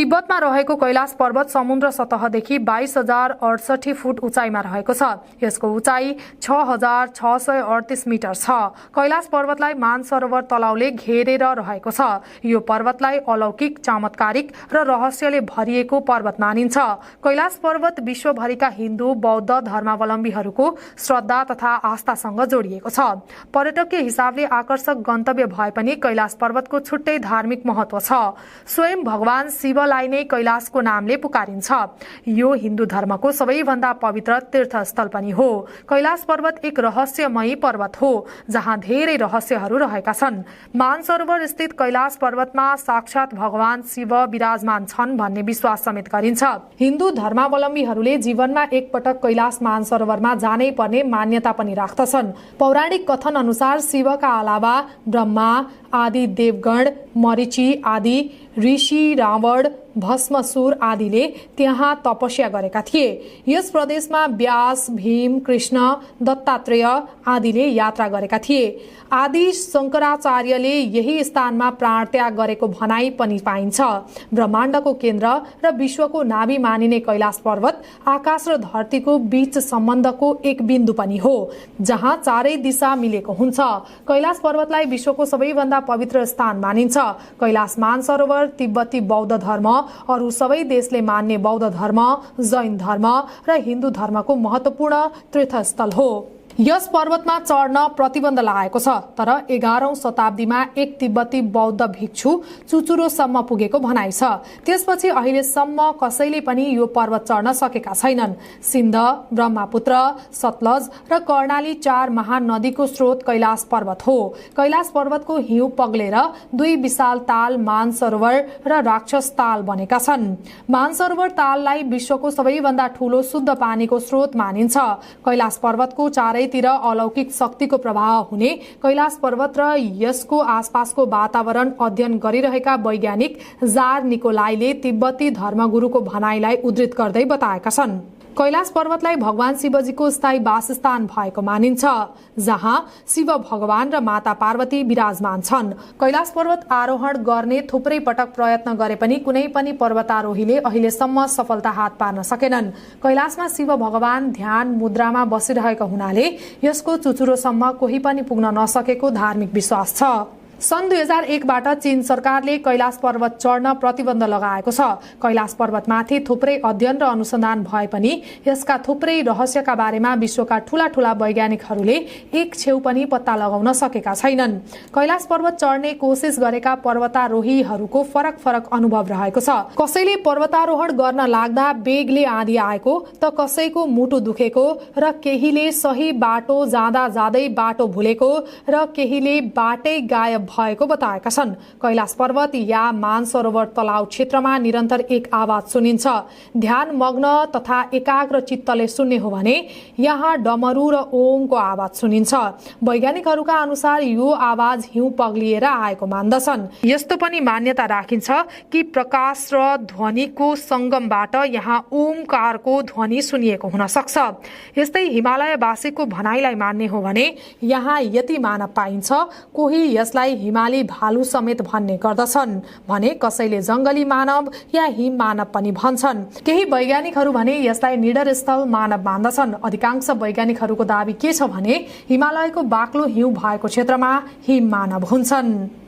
तिब्बतमा रहेको कैलाश पर्वत समुद्र सतहदेखि 22,068 फुट उचाइमा रहेको छ। यसको उचाइ 6,638 मिटर छ। कैलाश पर्वतलाई मानसरोवर तलाउले घेरेर रहेको छ। यो पर्वतलाई अलौकिक, चमत्कारिक र रहस्यले भरिएको पर्वत मानिन्छ। कैलाश पर्वत विश्वभरिका हिन्दू, बौद्ध धर्मावलम्बीहरूको श्रद्धा तथा आस्थासँग जोडिएको छ। पर्यटकीय हिसाबले आकर्षक गन्तव्य भए पनि कैलाश पर्वतको छुट्टै धार्मिक महत्व छ। स्वयं भगवान शिवलाई नै कैलाशको नामले पुकारिन्छ। यो हिन्दू धर्मको सबैभन्दा पवित्र तीर्थस्थल पनि हो। कैलाश पर्वत एक रहस्यमयी पर्वत हो जहाँ धेरै रहस्यहरू रहेका छन्। मानसरोवर स्थित कैलाश पर्वतमा साक्षात भगवान शिव विराजमान छन् भन्ने विश्वास समेत गरिन्छ। हिन्दू धर्मावलम्बीहरूले जीवनमा एकपटक कैलाश मानसरोवरमा जानै पर्ने मान्यता पनि राख्दछन्। पौराणिक कथन अनुसार शिवका अलावा ब्रह्मा आदि देवगण, मरीचि आदि ऋषि, रावण, भस्मासुर आदिले त्यहाँ तपस्या गरेका थिए। यस प्रदेशमा व्यास, भीम, कृष्ण, दत्तात्रेय आदिले यात्रा गरेका थिए। आदि शंकराचार्यले यही स्थानमा प्राण त्याग गरेको भनाइ पनि पाइन्छ। ब्रह्माण्डको केन्द्र र विश्वको नाभि मानिने कैलाश पर्वत आकाश र धरतीको बीच सम्बन्धको एक बिन्दु पनि हो, जहाँ चारै दिशा मिलेको हुन्छ। कैलाश पर्वतलाई विश्वको सबैभन्दा पवित्र स्थान मानिन्छ। कैलाश मानसरोवर तिब्बती बौद्ध धर्म, अरू सबै देशले मान्ने बौद्ध धर्म, जैन धर्म र हिन्दू धर्मको महत्वपूर्ण तीर्थस्थल हो। यस पर्वतमा चढ्न प्रतिबन्ध लगाएको छ, तर 11औं शताब्दीमा एक तिब्बती बौद्ध भिक्षु चुचुरोसम्म पुगेको भनाइ छ। त्यसपछि अहिलेसम्म कसैले पनि यो पर्वत चढ्न सकेका छैनन्। सिन्ध, ब्रह्मपुत्र, सतलज र कर्णाली 4 महानदीको स्रोत कैलाश पर्वत हो। कैलाश पर्वतको हिउँ पग्लेर 2 विशाल ताल मानसरोवर र राक्षस ताल बनेका छन्। मानसरोवर ताललाई विश्वको सबैभन्दा ठूलो शुद्ध पानीको स्रोत मानिन्छ। कैलाश पर्वतको चारैतिर अलौकिक शक्तिको प्रवाह हुने कैलाश पर्वत र यसको आसपासको वातावरण अध्ययन गरिरहेका वैज्ञानिक जार निकोलाईले तिब्बती धर्मगुरुको भनाइलाई उद्धृत गर्दै बताएका छन्। कैलाश पर्वतलाई भगवान शिवजीको स्थायी वासस्थान भएको मानिन्छ, जहाँ शिव भगवान र माता पार्वती विराजमान छन्। कैलाश पर्वत आरोहण गर्ने थुप्रै पटक प्रयत्न गरे पनि कुनै पनि पर्वतारोहीले अहिलेसम्म सफलता हात पार्न सकेनन्। कैलाशमा शिव भगवान ध्यान मुद्रामा बसिरहेका हुनाले यसको चुचुरोसम्म कोही पनि पुग्न नसकेको धार्मिक विश्वास छ। सन् 2001 बाट चीन सरकारले कैलाश पर्वत चढ्न प्रतिबन्ध लगाएको छ। कैलाश पर्वतमाथि थुप्रै अध्ययन र अनुसन्धान भए पनि यसका थुप्रै रहस्यका बारेमा विश्वका ठूला वैज्ञानिकहरूले एक छेउ पनि पत्ता लगाउन सकेका छैनन्। कैलाश पर्वत चढ्ने कोसिस गरेका पर्वतारोहीहरूको फरक अनुभव रहेको छ। कसैले पर्वतारोहण गर्न लाग्दा बेगले आँधी आएको, त कसैको मुटु दुखेको र केहीले सही बाटो जाँदा जाँदै बाटो भुलेको र केहीले बाटै गायब भएको बताएका छन्। कैलाश पर्वत या मानसरोवर तलाउ क्षेत्रमा निरन्तर एक आवाज सुनिन्छ। ध्यान मग्न तथा एकाग्र चित्तले सुन्ने हो भने यहाँ डमरू र ओमको आवाज सुनिन्छ। वैज्ञानिकहरूका अनुसार यो आवाज हिउँ पग्लिएर आएको मान्दछन्। यस्तो पनि मान्यता राखिन्छ कि प्रकाश र ध्वनिको संगमबाट यहाँ ओमकारको ध्वनि सुनिएको हुन सक्छ। यस्तै हिमालयवासीको भनाइलाई मान्ने हो भने यहाँ यति मानव पाइन्छ। कोही यसलाई हिमाली भालु समेत भन्ने गर्दछन् भने कसैले जंगली मानव या हिम मानव पनि भन्छन्। केही वैज्ञानिकहरू भने यसलाई निडर स्थल मानव मान्दछन्। अधिकांश वैज्ञानिकहरूको दाबी के छ भने हिमालयको बाक्लो हिउँ भएको क्षेत्रमा हिम मानव हुन्छन्।